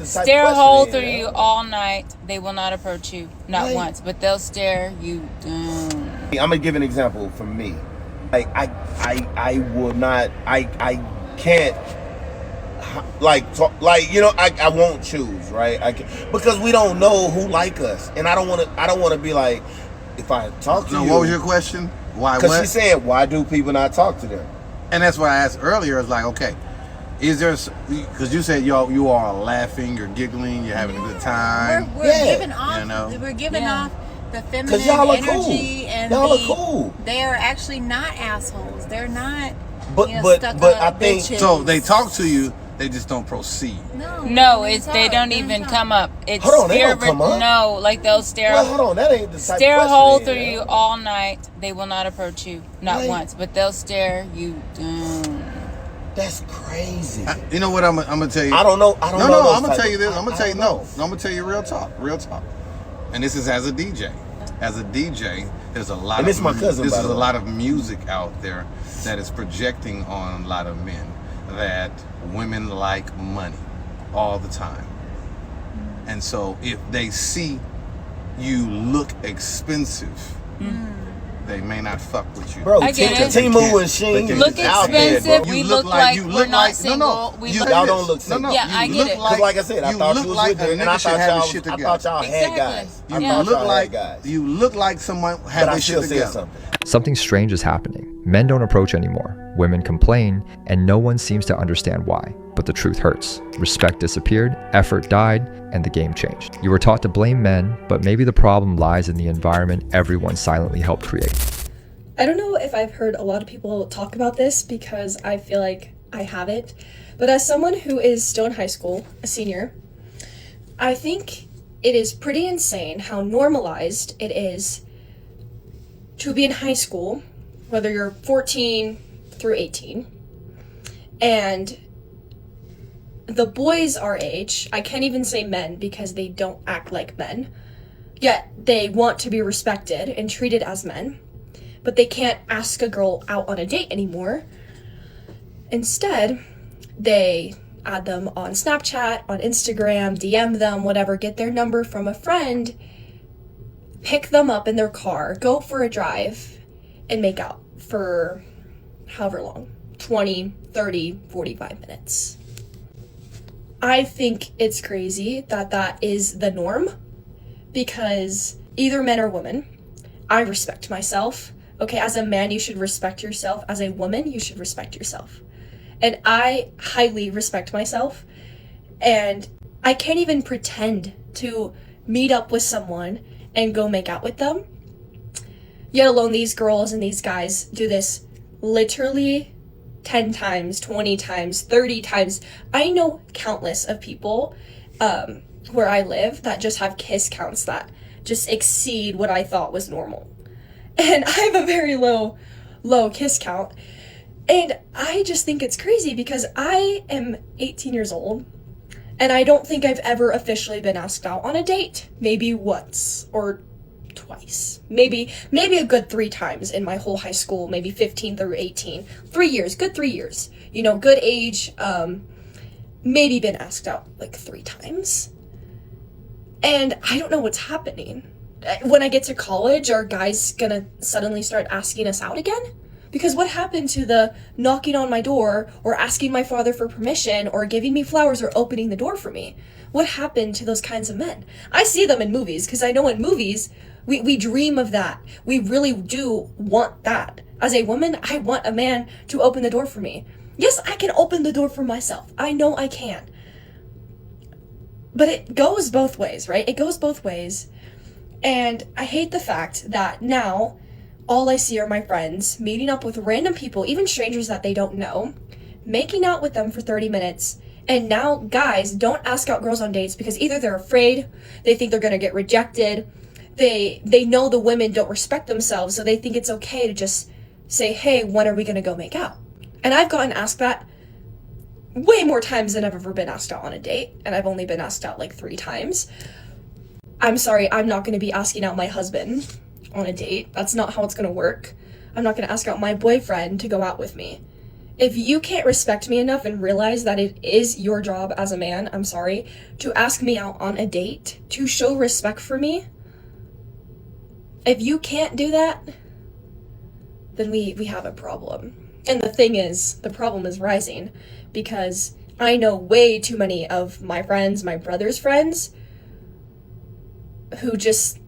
Stare a hole through you all night. They will not approach you, not once, but they'll stare you down. I'm gonna give an example from me. Like I will not. I can't. Like talk, like, you know, I won't choose, right? Because we don't know who like us, and I don't want to be like, if I talk to you. What was your question? Why? Because she said, why do people not talk to them? And that's what I asked earlier. It's like, okay, is there? Because you said you are laughing, you're giggling, you're having a good time. We're giving off. You know? We're giving off the feminine energy, cool. And y'all are cool. They are actually not assholes. They're not. But I think bitches. So they talk to you. They just don't proceed. No, they don't even come up. It's hold on, they don't come up? No, like they'll stare. Well, hold on, that ain't the type stare of a hole through question, you all night. They will not approach you, not once, but they'll stare you down. That's crazy. You know what I'm gonna tell you? I don't know. No, I'm gonna tell you this. I'm gonna tell you no. I'm gonna tell you real talk. And this is as a DJ. As a DJ, there's a lot. And this is my cousin. This is a lot of music out there that is projecting on a lot of men that women like money all the time. And so if they see you look expensive, they may not fuck with you. Bro, I get it. Timu and Sheen Look expensive. We look like we're not single. Y'all don't look single. Yeah, I get it. Because like I said, I thought you was with them, and I thought y'all had guys. You look like someone had their shit together. Something strange is happening. Men don't approach anymore. Women complain, and no one seems to understand why. But the truth hurts. Respect disappeared, effort died, and the game changed. You were taught to blame men, but maybe the problem lies in the environment everyone silently helped create. I don't know if I've heard a lot of people talk about this because I feel like I haven't. But as someone who is still in high school, a senior, I think it is pretty insane how normalized it is to be in high school, whether you're 14 through 18, and the boys our age, I can't even say men because they don't act like men, yet they want to be respected and treated as men, but they can't ask a girl out on a date anymore. Instead, they add them on Snapchat, on Instagram, DM them, whatever, get their number from a friend, pick them up in their car, go for a drive, and make out for however long, 20, 30, 45 minutes. I think it's crazy that that is the norm because either men or women, I respect myself. Okay, as a man, you should respect yourself. As a woman, you should respect yourself. And I highly respect myself. And I can't even pretend to meet up with someone and go make out with them. Yet alone these girls and these guys do this literally 10 times, 20 times, 30 times. I know countless of people where I live that just have kiss counts that just exceed what I thought was normal. And I have a very low kiss count. And I just think it's crazy because I am 18 years old and I don't think I've ever officially been asked out on a date. Maybe once or twice. Maybe a good 3 times in my whole high school, maybe 15 through 18. 3 years, good 3 years. You know, good age. Maybe been asked out like 3 times. And I don't know what's happening. When I get to college, are guys gonna suddenly start asking us out again? Because what happened to the knocking on my door or asking my father for permission or giving me flowers or opening the door for me? What happened to those kinds of men? I see them in movies because I know in movies we dream of that. We really do want that. As a woman, I want a man to open the door for me. Yes, I can open the door for myself. I know I can. But it goes both ways, right? It goes both ways. And I hate the fact that now all I see are my friends meeting up with random people, even strangers that they don't know, making out with them for 30 minutes. And now guys don't ask out girls on dates because either they're afraid, they think they're going to get rejected, they know the women don't respect themselves, so they think it's okay to just say, hey, when are we going to go make out? And I've gotten asked that way more times than I've ever been asked out on a date, and I've only been asked out like 3 times. I'm sorry, I'm not going to be asking out my husband on a date. That's not how it's going to work. I'm not going to ask out my boyfriend to go out with me. If you can't respect me enough and realize that it is your job as a man, I'm sorry, to ask me out on a date, to show respect for me, if you can't do that, then we have a problem. And the thing is, the problem is rising because I know way too many of my friends, my brother's friends, who just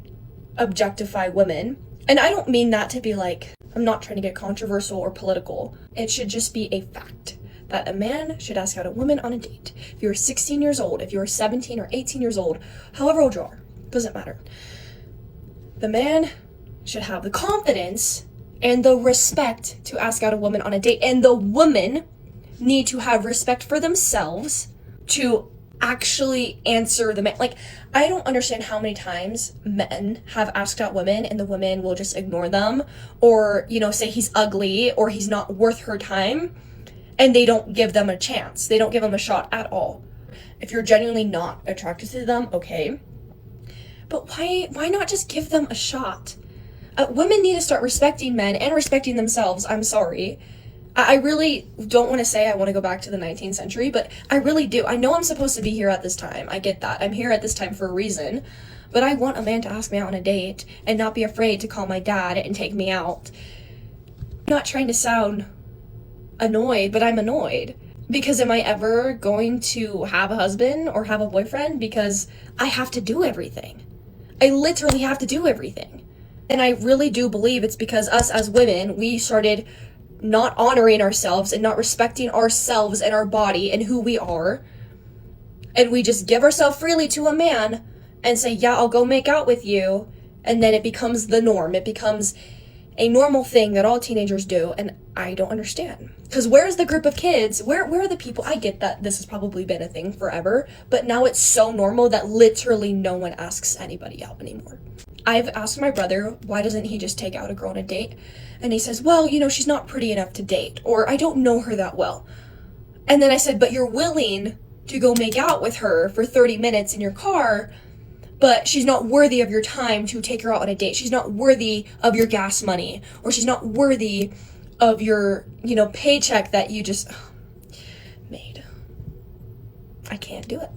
objectify women. And I don't mean that to be like, I'm not trying to get controversial or political. It should just be a fact that a man should ask out a woman on a date. If you're 16 years old, if you're 17 or 18 years old, however old you are, doesn't matter. The man should have the confidence and the respect to ask out a woman on a date. And the woman need to have respect for themselves to actually answer the man. Like, I don't understand how many times men have asked out women and the women will just ignore them or, you know, say he's ugly or he's not worth her time, and they don't give them a chance. They don't give them a shot at all. If you're genuinely not attracted to them, okay. But why not just give them a shot? Women need to start respecting men and respecting themselves. I'm sorry. I really don't want to say I want to go back to the 19th century, but I really do. I know I'm supposed to be here at this time. I get that. I'm here at this time for a reason. But I want a man to ask me out on a date and not be afraid to call my dad and take me out. I'm not trying to sound annoyed, but I'm annoyed. Because am I ever going to have a husband or have a boyfriend? Because I have to do everything. I literally have to do everything. And I really do believe it's because us as women, we started not honoring ourselves and not respecting ourselves and our body and who we are. And we just give ourselves freely to a man and say, yeah, I'll go make out with you. And then it becomes the norm. It becomes a normal thing that all teenagers do. And I don't understand. Because where's the group of kids? Where are the people? I get that this has probably been a thing forever, but now it's so normal that literally no one asks anybody out anymore. I've asked my brother, why doesn't he just take out a girl on a date? And he says, well, you know, she's not pretty enough to date, or I don't know her that well. And then I said, but you're willing to go make out with her for 30 minutes in your car, but she's not worthy of your time to take her out on a date. She's not worthy of your gas money, or she's not worthy of your, you know, paycheck that you just made. I can't do it.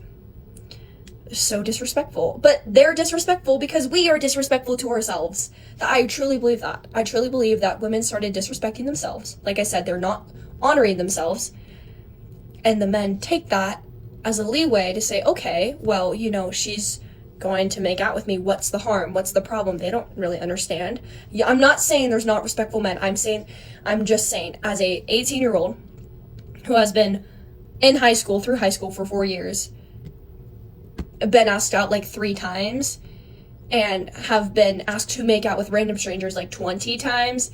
So disrespectful. But they're disrespectful because we are disrespectful to ourselves. I truly believe that. I truly believe that women started disrespecting themselves. Like I said, they're not honoring themselves. And the men take that as a leeway to say, okay, well, you know, she's going to make out with me. What's the harm? What's the problem? They don't really understand. Yeah, I'm not saying there's not respectful men. I'm just saying, as a 18-year-old who has been in high school, through high school for 4 years, been asked out like 3 times, and have been asked to make out with random strangers like 20 times.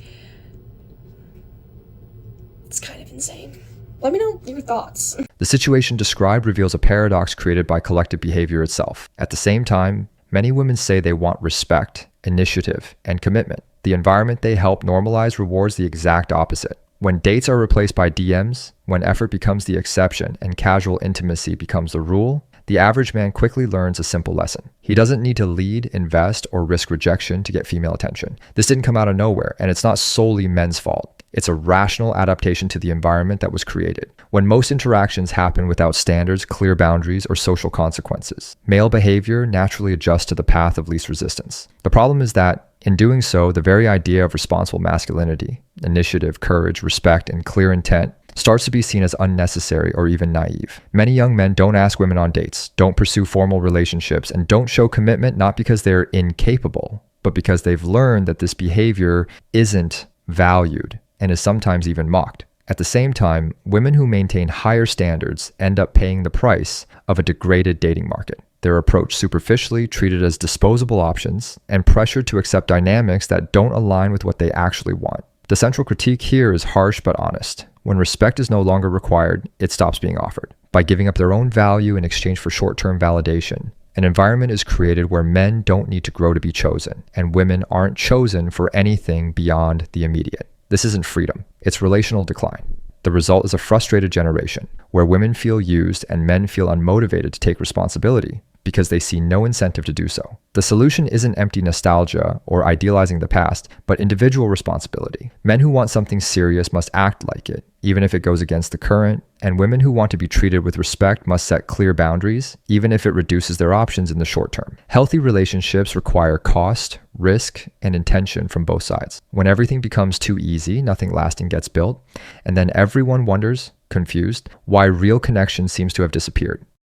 It's kind of insane. Let me know your thoughts. The situation described reveals a paradox created by collective behavior itself. At the same time, many women say they want respect, initiative, and commitment. The environment they help normalize rewards the exact opposite. When dates are replaced by DMs, when effort becomes the exception and casual intimacy becomes the rule, the average man quickly learns a simple lesson. He doesn't need to lead, invest, or risk rejection to get female attention. This didn't come out of nowhere, and it's not solely men's fault. It's a rational adaptation to the environment that was created. When most interactions happen without standards, clear boundaries, or social consequences, male behavior naturally adjusts to the path of least resistance. The problem is that, in doing so, the very idea of responsible masculinity, initiative, courage, respect, and clear intent starts to be seen as unnecessary or even naive. Many young men don't ask women on dates, don't pursue formal relationships, and don't show commitment not because they're incapable, but because they've learned that this behavior isn't valued and is sometimes even mocked. At the same time, women who maintain higher standards end up paying the price of a degraded dating market. They're approached superficially, treated as disposable options, and pressured to accept dynamics that don't align with what they actually want. The central critique here is harsh but honest. When respect is no longer required, it stops being offered. By giving up their own value in exchange for short-term validation, an environment is created where men don't need to grow to be chosen, and women aren't chosen for anything beyond the immediate. This isn't freedom, it's relational decline. The result is a frustrated generation, where women feel used and men feel unmotivated to take responsibility. because they see no incentive to do so. The solution isn't empty nostalgia or idealizing the past, but individual responsibility. Men who want something serious must act like it, even if it goes against the current, and women who want to be treated with respect must set clear boundaries, even if it reduces their options in the short term. Healthy relationships require cost, risk, and intention from both sides. When everything becomes too easy, nothing lasting gets built, and then everyone wonders, confused, why real connection seems to have disappeared.